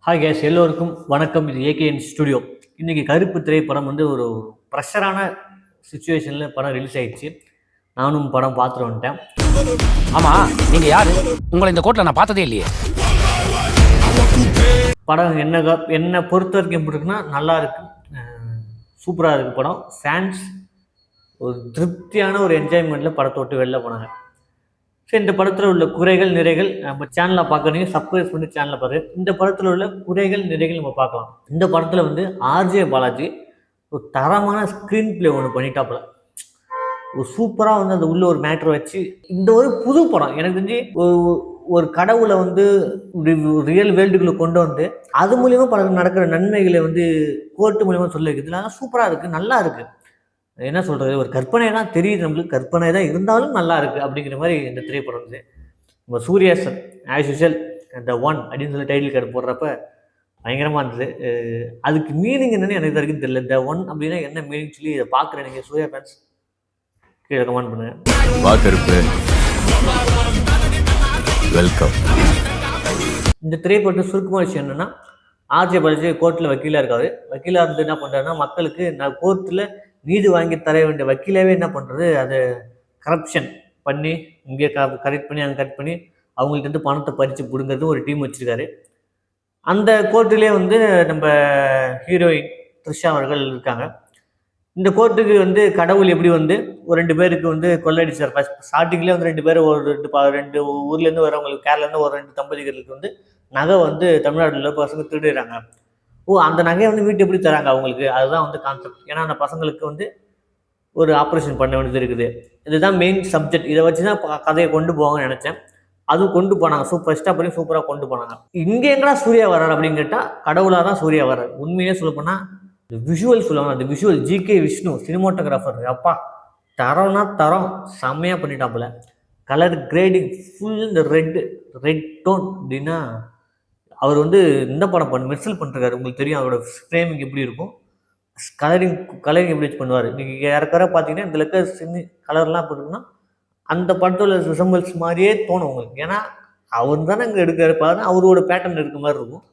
Hi guys, எல்லோருக்கும் வணக்கம். இது ஏகேஎன் ஸ்டுடியோ. இன்றைக்கி கருப்பு திரைப்படம் வந்து ஒரு ப்ரெஷரான சுச்சுவேஷனில் படம் ரிலீஸ் ஆகிடுச்சு. நானும் படம் பார்த்துட்டு வந்துட்டேன். ஆமாம், நீங்கள் யார்? உங்களை இந்த கோர்ட்டில் நான் பார்த்ததே இல்லையே. படம் என்னை பொறுத்த வரைக்கும் எப்படி இருக்குன்னா, நல்லா இருக்கு, சூப்பராக இருக்குது படம். ஃபேன்ஸ் ஒரு திருப்தியான ஒரு என்ஜாய்மெண்ட்டில் படத்தை விட்டு வெளில போனாங்க. ஸோ இந்த படத்தில் உள்ள குறைகள் நிறைகள் நம்ம சேனலில் பார்க்குறீங்க, சப்ஸ்கிரைப் பண்ணி சேனலில் பாருங்கள். இந்த படத்தில் உள்ள குறைகள் நிறைகள் நம்ம பார்க்கலாம். இந்த படத்தில் வந்து ஆர்ஜே பாலாஜி ஒரு தரமான ஸ்க்ரீன் பிளே ஒன்று பண்ணிட்டாப்புல. ஒரு சூப்பராக வந்து அந்த உள்ள ஒரு மேட்ரு வச்சு இந்த ஒரு புது படம் எனக்கு தெரிஞ்சு ஒரு கடவுளை வந்து ரியல் வேர்ல்டுக்குள்ளே கொண்டு வந்து அது மூலியமாக பல நடக்கிற நன்மைகளை வந்து கோர்ட்டு மூலியமாக சொல்ல வைக்கிறது சூப்பராக இருக்குது, நல்லா இருக்குது. என்ன சொல்கிறது, ஒரு கற்பனை தான் தெரியுது நம்மளுக்கு, கற்பனை தான் இருந்தாலும் நல்லா இருக்குது அப்படிங்கிற மாதிரி இந்த திரைப்படம் வந்து நம்ம Suriya sir as usual the one அப்படின்னு சொல்லி டைட்டில் கார்டு போடுறப்ப பயங்கரமாக இருந்தது. அதுக்கு மீனிங் என்னன்னு எனக்கு வரைக்கும் தெரியல. த ஒன் அப்படின்னா என்ன மீனிங் சொல்லி இதை பார்க்குறேன். நீங்கள் சூர்யா ஃபேன்ஸ் கீழே கமெண்ட் பண்ணுங்கள். வெல்கம். இந்த திரைப்படத்தை சுருக்கமாக விஷயம் என்னென்னா, ஆர்ஜே பாலாஜி கோர்ட்டில் வக்கீலாக இருக்காரு. வக்கீலாக இருந்து என்ன பண்ணுறாருன்னா, மக்களுக்கு நான் கோர்ட்டில் நீதி வாங்கி தர வேண்டிய வக்கீலாகவே என்ன பண்ணுறது, அதை கரப்ஷன் பண்ணி இங்கே கரெக்ட் பண்ணி அங்கே கட் பண்ணி அவங்கள்ட்ட பணத்தை பறித்து பிடுங்கிறது ஒரு டீம் வச்சுருக்காரு. அந்த கோர்ட்டிலே வந்து நம்ம ஹீரோயின் த்ரிஷா அவர்கள் இருக்காங்க. இந்த கோர்ட்டுக்கு வந்து கடவுள் எப்படி வந்து ஒரு 2 பேருக்கு வந்து கொள்ளடிச்சார். ஃபஸ்ட் ஸ்டார்டிங்லேயே வந்து 2 பேர் ஒரு 2 ஊர்லேருந்து வரவங்களுக்கு, கேரளாலேருந்து ஒரு 2 தம்பதிகளுக்கு வந்து நகை வந்து தமிழ்நாட்டில் பசங்க திருடுறாங்க. அந்த நகையை வந்து வீட்டு எப்படி தராங்க அவங்களுக்கு, அதுதான் வந்து கான்செப்ட். ஏன்னா அந்த பசங்களுக்கு வந்து ஒரு ஆப்ரேஷன் பண்ண வேண்டியது இருக்குது. இதுதான் மெயின் சப்ஜெக்ட். இதை வச்சு தான் கதையை கொண்டு போவாங்கன்னு நினச்சேன். அதுவும் கொண்டு போனாங்க. ஃபஸ்ட்டாக பண்ணி சூப்பராக கொண்டு போனாங்க. இங்கே எங்கடா சூர்யா வர்றாரு அப்படின்னு கேட்டால், கடவுளாக தான் சூர்யா வர்றாரு. உண்மையே சொல்லப்போனால் விஷுவல் சொல்லுவாங்க, அந்த விஷுவல் ஜிகே விஷ்ணு சினிமாட்டோகிராஃபர் அப்பா தரம்னா தரம் செம்மையாக பண்ணிட்டாப்புல. கலர் கிரேடிங் ஃபுல் இந்த ரெட் டோன் அப்படின்னா அவர் வந்து இந்த படம் மெர்சல் பண்ணிருக்காரு. உங்களுக்கு தெரியும் அவரோட ஃப்ரேமிங் எப்படி இருக்கும், கலரிங் எப்படி வச்சு பண்ணுவார். நீங்கள் யாருக்கார பார்த்தீங்கன்னா இந்த இருக்க சின்ன கலர்லாம் போட்டுருக்குன்னா அந்த படத்தோட ரிசம்பிள்ஸ் மாதிரியே தோணும் உங்களுக்கு. ஏன்னா அவர் தானே இங்கே எடுக்கிற பாருங்க, அவரோட பேட்டர்ன் இருக்க மாதிரி இருக்கும்.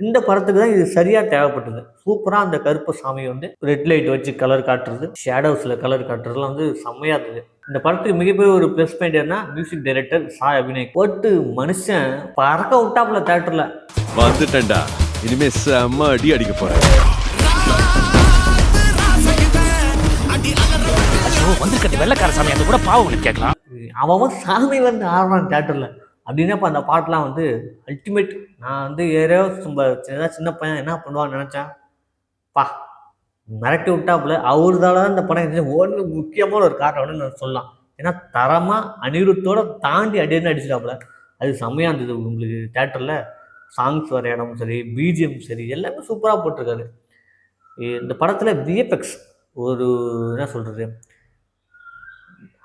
இந்த படத்துக்கு தான் இது சரியாக தேவைப்பட்டது. சூப்பராக அந்த கருப்பு சாமி வந்து ரெட் லைட் வச்சு கலர் காட்டுறது, ஷேடோஸில் கலர் காட்டுறதுலாம் வந்து செம்மையாக இருந்தது. இந்த படத்துக்கு மிகப்பெரிய ஒரு ப்ளஸ் பாயிண்ட் என்ன, மியூசிக் டைரக்டர் சாய் அபிநய் போட்டு மனுஷன் பறக்க விட்டாப்புல தேட்டரில். வந்துட்டேன்டா, இனிமே செம்ம அடி அடிக்க போறேன். வந்துருக்கிறது வெள்ளக்கார சாமி, அந்த கூட பாவம் கேட்கலாம். அவன் சாமி வந்து ஆடுறான் தேட்டரில் அப்படின்னா அந்த பாட்டெலாம் வந்து அல்டிமேட். நான் வந்து ஏதாவது சின்ன பையன் என்ன பண்ணுவான்னு நினச்சேன். மிரட்டி விட்டாப்புல. அவர்தால தான் இந்த படம் ஒன்று முக்கியமான ஒரு காரணம்னு நான் சொல்லலாம். ஏன்னா தரமாக அனிருத்தோட தாண்டி அடின்னு அடிச்சிட்டாப்புல. அது செம்மையாக இருந்தது. உங்களுக்கு தேட்டரில் சாங்ஸ் வர இடமும் சரி, பிஜிஎம் சரி, எல்லாமே சூப்பராக போட்டிருக்காரு. இந்த படத்தில் விஎஃப்எக்ஸ் ஒரு என்ன சொல்கிறது,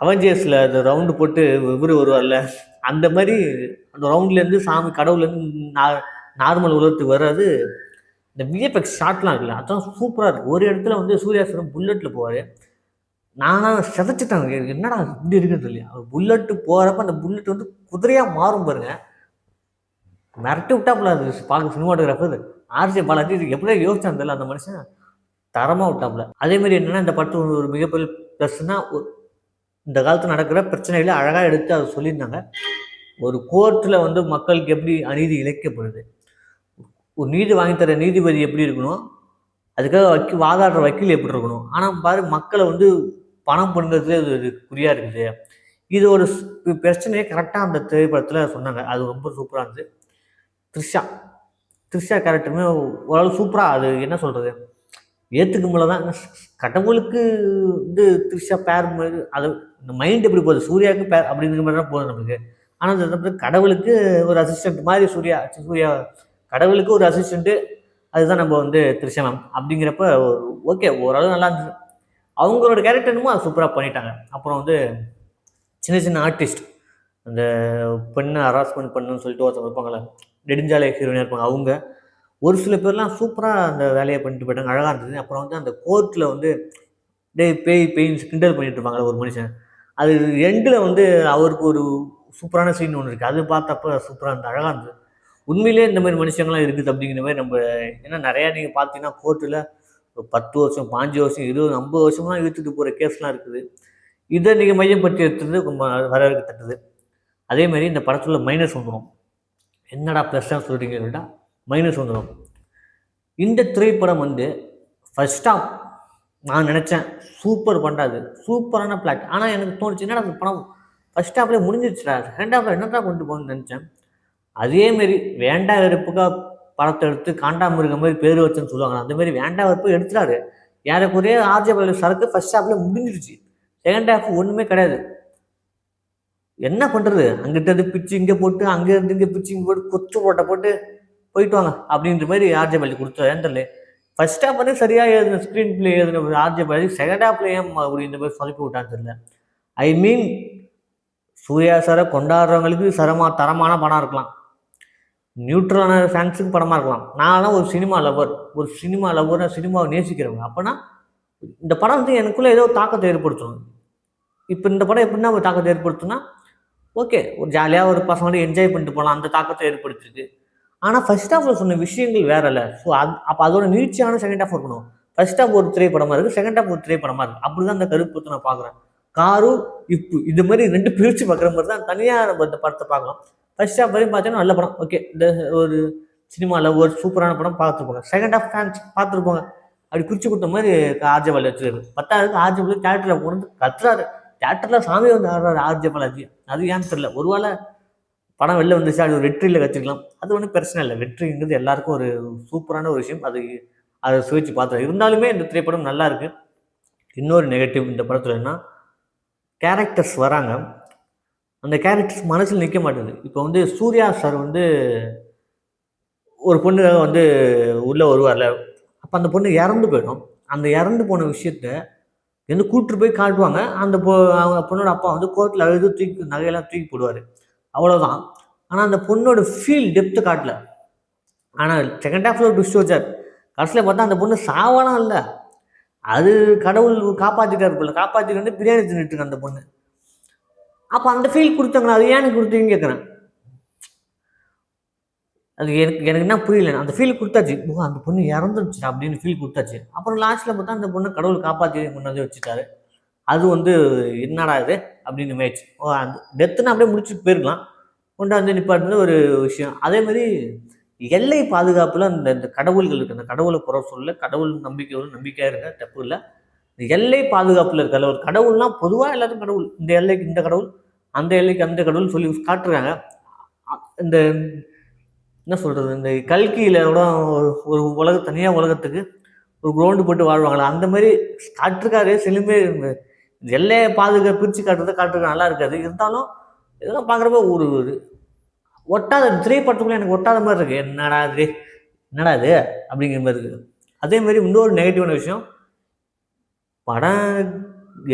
அவெஞ்சர்ஸில் அந்த ரவுண்டு போட்டு இவர் வருவார்ல, அந்த மாதிரி அந்த ரவுண்ட்லேருந்து சாமி கடவுள்லேருந்து நார்மல் உலகத்துக்கு வர்றது. இந்த விஎஃப்எக்ஸ் ஷாட்லாம் இருக்குல்ல, அதுதான் சூப்பராக இருக்குது. ஒரு இடத்துல வந்து சூர்யாசனம் புல்லட்டில் போவார். நானாக செதைச்சிட்டாங்க, என்னடா இப்படி இருக்குது இல்லையா. புல்லட்டு போகிறப்ப அந்த புல்லட் வந்து குதிரையாக மாறும் பாருங்க, மிரட்டி விட்டாப்புல. அது பார்க்க சினிமாட்டோகிராஃபர் ஆர்ஜே பாலாஜி இது எப்படியா யோசிச்சான்னு தெரியல, அந்த மனுஷன் தரமாக விட்டாப்புல. அதேமாதிரி என்னென்னா, இந்த படத்து ஒரு மிகப்பெரிய ப்ளஸ்னால் இந்த காலத்தில் நடக்கிற பிரச்சனைகளை அழகாக எடுத்து அதை சொல்லியிருந்தாங்க. ஒரு கோர்ட்டில் வந்து மக்களுக்கு எப்படி அநீதி இழைக்கப்படுது, ஒரு நீதி வாங்கித்தர நீதிபதி எப்படி இருக்கணும், அதுக்காக வாதாடுற வக்கீல் எப்படி இருக்கணும். ஆனால் பாரு, மக்களை வந்து பணம் பண்ணுறது ஒரு குறியாக இருக்குது. இது ஒரு பிரச்சனையை கரெக்டாக அந்த திரைப்படத்தில் சொன்னாங்க. அது ரொம்ப சூப்பராக இருந்துச்சு. த்ரிஷா கேரக்டருமே ஓரளவு சூப்பராக, அது என்ன சொல்கிறது, ஏற்றுக்கு மேலே தான். கடவுளுக்கு வந்து த்ரிஷா பேர் மாதிரி அது இந்த மைண்ட் எப்படி போகுது, சூர்யாவுக்கு பேர் அப்படிங்கிற மாதிரி தான் போகுது நமக்கு. ஆனால் அந்த கடவுளுக்கு ஒரு அசிஸ்டண்ட் மாதிரி சூர்யா கடவுளுக்கு ஒரு அசிஸ்டண்ட்டு, அதுதான் நம்ம வந்து த்ரிஷா மேம். அப்படிங்கிறப்ப ஓகே, ஓரளவு நல்லா இருந்துச்சு. அவங்களோட கேரக்டருமோ அது சூப்பராக பண்ணிட்டாங்க. அப்புறம் வந்து சின்ன சின்ன ஆர்டிஸ்ட், அந்த பெண்ணை ஹராஸ்மெண்ட் பண்ணுன்னு சொல்லிட்டு ஒருத்தவங்க இருப்பாங்களே, நெடுஞ்சாலை ஹீரோயினாக இருப்பாங்க, அவங்க ஒரு சில பேர்லாம் சூப்பராக அந்த வேலையை பண்ணிட்டு போயிட்டாங்க, அழகாக இருந்தது. அப்புறம் வந்து அந்த கோர்ட்டில் வந்து பேயின்னு கிண்டல் பண்ணிட்டு இருப்பாங்களே ஒரு மனுஷன், அது எண்டில் வந்து அவருக்கு ஒரு சூப்பரான சீன் ஒன்று இருக்குது. அது பார்த்தப்ப சூப்பராக இருந்தது, அழகாக இருந்தது. உண்மையிலேயே இந்த மாதிரி மனுஷங்களாம் இருக்குது அப்படிங்கிற மாதிரி நம்ம. ஏன்னா நிறையா நீங்கள் பார்த்தீங்கன்னா கோர்ட்டில் 10 வருஷம் 5 வருஷம் 20 50 வருஷம்லாம் இழுத்துட்டு போகிற கேஸ்லாம் இருக்குது. இதை நீங்கள் மையப்படுத்தி எடுத்துறது ரொம்ப வரவேற்கத்தக்கது. அதே மாதிரி இந்த படத்தில் மைனஸ் வந்துடும். என்னடா ப்ளஸ்ஸாக சொல்கிறீங்கன்னா மைனஸ் வந்துடும். இந்த திரைப்படம் வந்து ஃபர்ஸ்ட் ஆஃப் நான் நினச்சேன் சூப்பர் பண்ணாது, சூப்பரான பிளாட். ஆனால் எனக்கு தோணுச்சு என்னடா அந்த படம் ஃபர்ஸ்ட் ஹாஃப்லேயே முடிஞ்சிடுச்சுடா, செகண்ட் ஹாஃபில் என்னடா கொண்டு போகணும்னு நினச்சேன். அதேமாரி வேண்டா வெறுப்புக்காக படத்தை எடுத்து காண்டாமிருகம் மாதிரி பேர் வச்சுன்னு சொல்லுவாங்க. அந்த மாதிரி வேண்டா வெறுப்பு எடுத்துட்டாரு. ஏறக்குறைய ஆர்ஜே பாலாஜி சரக்கு ஃபர்ஸ்ட் ஹாஃப்ல முடிஞ்சிருச்சு. செகண்ட் ஹாஃப் ஒன்றுமே கிடையாது. என்ன பண்ணுறது, அங்கிட்ட பிச்சு இங்கே போட்டு அங்கே இருந்து இங்கே பிச்சு இங்கே போட்டு கொத்து போட்டு போயிட்டு வாங்க அப்படின்ற மாதிரி ஆர்ஜே பாலாஜி கொடுத்தா ஏன் ஃபர்ஸ்ட் ஹாஃப் வந்து சரியாக எழுதின ஸ்க்ரீன் பிளே எழுதின ஆர்ஜே பாலாஜி செகண்ட் ஹாஃப்ல ஏன் அப்படி இந்த மாதிரி சொதப்பி விட்டான்னு தெரியல. ஐ மீன் சூர்யா சாரை கொண்டாடுறவங்களுக்கு தரமான படம் இருக்கலாம், நியூட்ரலான ஃபேன்ஸுக்கு படமாக இருக்கலாம். நான்லாம் ஒரு சினிமா லவர் சினிமாவை நேசிக்கிறவங்க. அப்போனா இந்த படம் வந்து எனக்குள்ளே ஏதோ தாக்கத்தை ஏற்படுத்தணும். இப்போ இந்த படம் எப்படின்னா ஒரு தாக்கத்தை ஏற்படுத்துனா ஓகே, ஒரு ஜாலியாக ஒரு பசங்களோட என்ஜாய் பண்ணிட்டு போகலாம், அந்த தாக்கத்தை ஏற்படுத்திருக்கு. ஆனால் ஃபர்ஸ்ட் ஹாஃபில் சொன்ன விஷயங்கள் வேற இல்லை. ஸோ அப்போ அதோட நீட்சியான செகண்ட் ஹாஃப் இருக்கணும். ஃபர்ஸ்ட் ஹாஃப் ஒரு திரைப்படமாக இருக்குது, செகண்ட் ஹாஃப் ஒரு திரைப்படமாக இருக்குது. அப்படி தான் அந்த கருப்பு நான் பார்க்குறேன். காரு இப்போ இது மாதிரி 2 பிரித்து பார்க்குற மாதிரி தான் தனியாக நம்ம இந்த படத்தை பார்க்கலாம். ஃபர்ஸ்ட் ஹாஃப் வரையும் பார்த்தீங்கன்னா நல்ல படம், ஓகே, இந்த ஒரு சினிமாவில் ஒரு சூப்பரான படம் பார்த்துருப்போங்க. செகண்ட் ஹாஃப் ஃபேன்ஸ் பார்த்துருப்போங்க. அப்படி குறிச்சு கொடுத்த மாதிரி ஆர்ஜே பாலாஜி வச்சுருக்காரு. 10வது ஆர்ஜே பாலாஜி தேட்டரில் கொண்டு கத்துறாரு. தேட்டரில் சாமி வந்து ஆடுறாரு ஆர்ஜே பாலாஜி. அது ஏன்னு தெரியல. ஒருவேளை படம் வெளில வந்துச்சு, அது ஒரு வெற்றியில் கற்றுக்கலாம். அது ஒன்றும் பிரச்சனை இல்லை. வெற்றிங்கிறது எல்லாருக்கும் ஒரு சூப்பரான ஒரு விஷயம். அதை சுவைச்சு பார்த்தோம். இருந்தாலுமே இந்த திரைப்படம் நல்லா இருக்குது. இன்னொரு நெகட்டிவ் இந்த படத்தில் என்ன, கேரக்டர்ஸ் வராங்க, அந்த கேரக்டர்ஸ் மனசில் நிற்க மாட்டேங்குது. இப்போ வந்து சூர்யா சார் வந்து ஒரு பொண்ணுக்காக வந்து உள்ளே வருவார்ல, அப்போ அந்த பொண்ணு இறந்து போயிடும். அந்த இறந்து போன விஷயத்த வந்து கூப்பிட்டு போய் காட்டுவாங்க. அந்த அவங்க பொண்ணோட அப்பா வந்து கோர்ட்டில் அழுது நகையெல்லாம் தூக்கி போடுவார், அவ்வளோதான். ஆனால் அந்த பொண்ணோட ஃபீல் டெப்த்து காட்டல. ஆனால் செகண்ட் ஹாஃபில் ஒரு ட்விஸ்ட் வச்சார். கடைசியில் பார்த்தா அந்த பொண்ணு சாவலாம் இல்லை, அது கடவுள் காப்பாற்றிட்டார் போல. காப்பாற்றிட்டு வந்து பிரியாணி தின்னுட்டுருக்கு அந்த பொண்ணு. அப்போ அந்த ஃபீல் கொடுத்தாங்களா, அது ஏன்னு கொடுத்தீங்கன்னு கேட்குறேன். அது எனக்கு என்ன புரியல. அந்த ஃபீல் கொடுத்தாச்சு, அந்த பொண்ணு இறந்துருச்சு அப்படின்னு ஃபீல் கொடுத்தாச்சு. அப்புறம் லாஸ்ட்டில் பார்த்தா அந்த பொண்ணு கடவுள் காப்பாற்றி கொண்டாந்து வச்சுட்டாரு. அது வந்து என்னடா இது அப்படின்னு மேய்ச்சி அந்த டெத்துன்னு அப்படியே முடிச்சுட்டு போயிருக்கலாம், கொண்டாந்து நிப்பாட்டுறது ஒரு விஷயம். அதே மாதிரி எல்லை பாதுகாப்பில் இந்த கடவுள்கள் இருக்குது. அந்த கடவுளை குறை சொல்ல, கடவுள் நம்பிக்கையாக இருக்க தப்பு இல்லை. இந்த எல்லை பாதுகாப்பில் இருக்கிற ஒரு கடவுள்னா பொதுவாக எல்லாரும் கடவுள், இந்த எல்லைக்கு இந்த கடவுள், அந்த எல்லைக்கு அந்த கடவுள் சொல்லி காட்டுறாங்க. இந்த என்ன சொல்கிறது, இந்த கல்கியில் கூட ஒரு தனியாக உலகத்துக்கு ஒரு கிரவுண்டு போட்டு வாழ்வாங்களா, அந்த மாதிரி காட்டிருக்காரு. சிலுமே எல்லையை பிரித்து காட்டுறது நல்லா இருக்காது. இருந்தாலும் இதெல்லாம் பார்க்குறப்ப ஒரு ஒட்டாத திரைப்படத்துக்குள்ளே எனக்கு ஒட்டாத மாதிரி இருக்குது. என்னடா இது அப்படிங்கிற மாதிரி இருக்குது. அதே மாதிரி இன்னொரு நெகட்டிவான விஷயம், படம்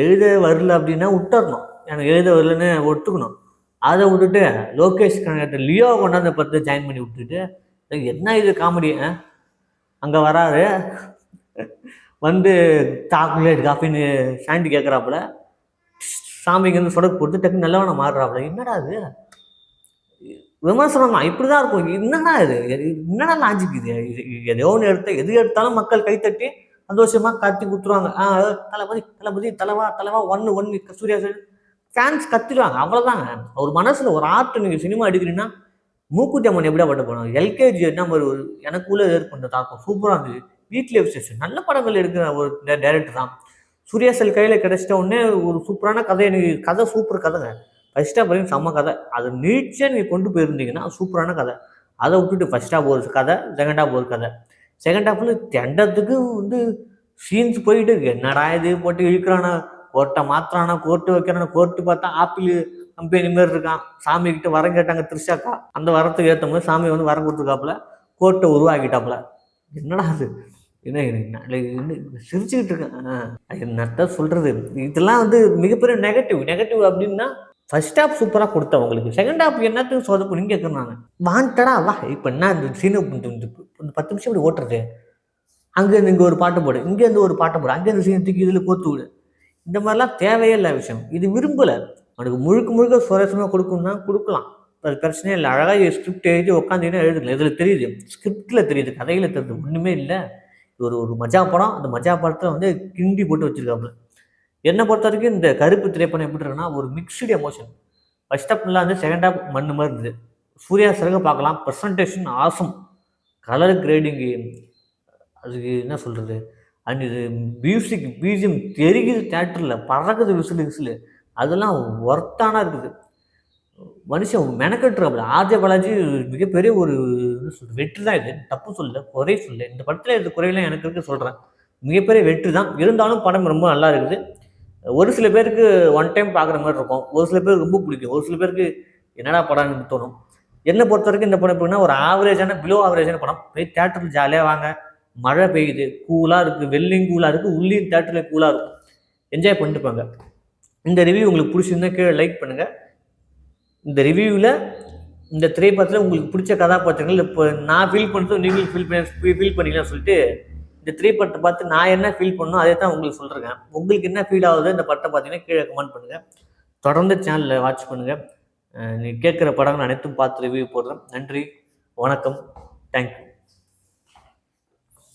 எழுத வரல அப்படின்னா விட்டுறணும். எனக்கு எழுத வரலன்னு ஒத்துக்கணும். அதை விட்டுட்டு லோகேஷ் கனகத்தை லியோ கொண்டாந்து பார்த்து ஜாயின் பண்ணி விட்டுட்டு என்ன இது காமெடி. அங்கே வராரு, வந்து சாக்லேட் காஃபின்னு சாண்டி கேட்குறாப்புல, சாமிக்கு வந்து சொடக்கு போட்டு டக்கு நல்லவனை மாறுறாப்புல. என்னடா இது விமர்சனம் தான், இப்படி தான் இருக்கும். என்னடா இது, என்னடா லாஜிக் இது? எதோ ஒன்று எது எடுத்தாலும் மக்கள் கைத்தட்டி சந்தோஷமாக கத்தி குத்துருவாங்க. தளபதி தலைவா 1 சூர்யா ஃபேன்ஸ் கத்திடுவாங்க, அவ்வளோதாங்க. ஒரு மனசில் ஒரு ஆர்ட். நீங்கள் சினிமா எடுக்கிறீங்கன்னா மூக்குத்தி அம்மன் எப்படியா பட்ட படம், எல்கேஜி என்ன ஒரு எனக்குள்ளே ஏற்பட்ட தாக்கம் சூப்பராக இருந்தது. வீட்டில் விசேஷம் நல்ல படங்கள் எடுக்கிற ஒரு டைரக்டர் தான். சூர்யா செல் கையில் கிடைச்சிட்ட உடனே ஒரு சூப்பரான கதை. எனக்கு கதை சூப்பர் கதைங்க. ஃபர்ஸ்ட் ஹாஃப் வரைக்கும் செம்ம கதை. அது நீட்சியாக நீங்கள் கொண்டு போயிருந்தீங்கன்னா சூப்பரான கதை. அதை விட்டுட்டு ஃபர்ஸ்ட் ஹாஃப் ஒரு கதை, செகண்ட் ஹாஃப் ஒரு கதை. செகண்ட் ஹாஃபில் தெண்டத்துக்கு வந்து சீன்ஸ் போயிட்டு என்னடா இது போட்டு இழுக்கிறானா, கோர்ட்டை மாத்திரானா, கோர்ட்டு வைக்கிறானா, கோர்ட்டு பார்த்தா ஆப்பிள் கம்பெனி மாதிரி இருக்கான். சாமி கிட்ட வரம் கேட்டாங்க த்ரிஷாக்கா, அந்த வரத்துக்கு ஏற்ற மாதிரி சாமி வந்து வரம் கொடுத்துருக்காப்புல, கோர்ட்டை உருவாக்கிட்டாப்புல. என்னடா அது, என்ன சிரிச்சுக்கிட்டு இருக்கேன். என்னத்த சொல்கிறது, இதெல்லாம் வந்து மிகப்பெரிய நெகட்டிவ் அப்படின்னா ஃபர்ஸ்ட் ஹாஃப் சூப்பராக கொடுத்தவங்களுக்கு செகண்ட் ஹாஃப் என்னத்துக்கு சொதப்புன்னு கேட்குறாங்க. வாண்டடா வா, இப்போ என்ன இந்த சீனை இந்த 10 நிமிஷம் இப்படி ஓட்டுறது, அங்கேருந்து இங்கே ஒரு பாட்டு போடு, இங்கேருந்து ஒரு பாட்டை போடு, அங்கேருந்து சீனை தூக்கி இதில் கோத்து விடு. இந்த மாதிரிலாம் தேவையே இல்லை விஷயம். இது விரும்பலை. அவனுக்கு முழுக்க சுவாரஸ்யமாக கொடுக்கணும்னா கொடுக்கலாம். அது பிரச்சனையே இல்லை. அழகாக ஸ்கிரிப்ட் எழுதி உட்காந்தீங்கன்னா எழுதுங்க. இதில் தெரியுது, ஸ்கிரிப்டில் தெரியுது, கதையில் தெரியுது, ஒன்றுமே இல்லை. ஒரு ஒரு மஜா படம். அந்த மஜா படத்தில் வந்து கிண்டி போட்டு வச்சுருக்காப்புல. என்னை பொறுத்த வரைக்கும் இந்த கருப்பு திரைப்படம் எப்படி இருக்குன்னா, ஒரு மிக்ஸ்டு எமோஷன். ஃபர்ஸ்ட் ஹாஃப் நல்லா இருந்து, செகண்ட் ஹாஃப் மண்ணு மாதிரி இருந்தது. சூர்யா சிறக பார்க்கலாம். Presentation awesome. கலர் கிரேடிங்கு, அதுக்கு என்ன சொல்கிறது, அண்ட் இது மியூசிக் பிஜிஎம் தெரிக்குது, தேட்டரில் பறக்குது, விசிலு அதெல்லாம் ஒர்த்தான இருக்குது. மனுஷன் மெனக்கட்டுறாப்புல. ஆர்ஜே பாலாஜி மிகப்பெரிய ஒரு என்ன சொல்றது, வெற்றி தான் இது. தப்பு சொல்லல, குறை சொல்லல. இந்த படத்தில் இது குறையெல்லாம் எனக்கு இருக்கு சொல்கிறேன். மிகப்பெரிய வெற்றி தான். இருந்தாலும் படம் ரொம்ப நல்லா இருக்குது. ஒரு சில பேருக்கு ஒன் டைம் பார்க்குற மாதிரி இருக்கும். ஒரு சில பேருக்கு ரொம்ப பிடிக்கும். ஒரு சில பேருக்கு என்னடா படம்னு தோணும். என்னை பொறுத்த வரைக்கும் இந்த படம் எப்படின்னா, ஒரு ஆவரேஜான பிலோ ஆவரேஜான படம். போய் தேட்டரில் ஜாலியாக வாங்க. மழை பெய்யுது, கூலாக இருக்குது, வெள்ளையும் கூலாக இருக்குது, உள்ளியும் தேட்டரில் கூலாக இருக்கும். என்ஜாய் பண்ணிட்டு போங்க. இந்த ரிவ்யூ உங்களுக்கு பிடிச்சிருந்தா கீழே லைக் பண்ணுங்கள். இந்த ரிவ்யூவில் இந்த திரைப்படத்தில் உங்களுக்கு பிடிச்ச கதாபாத்திரங்கள் இப்போ நான் ஃபீல் பண்ணுறது நீங்களும் ஃபீல் பண்ணிக்கலாம்னு சொல்லிட்டு, இந்த திரைப்படத்தை பார்த்து நான் என்ன ஃபீல் பண்ணணும் அதே தான் உங்களுக்கு சொல்கிறேன். உங்களுக்கு என்ன ஃபீல் ஆகுது இந்த படத்தை பார்த்தீங்கன்னா கீழே கமெண்ட் பண்ணுங்கள். தொடர்ந்து சேனலில் வாட்ச் பண்ணுங்கள். நீ கேட்குற படங்கள் அனைத்தும் பார்த்து ரிவ்யூ போடுறேன். நன்றி, வணக்கம், தேங்க்யூ.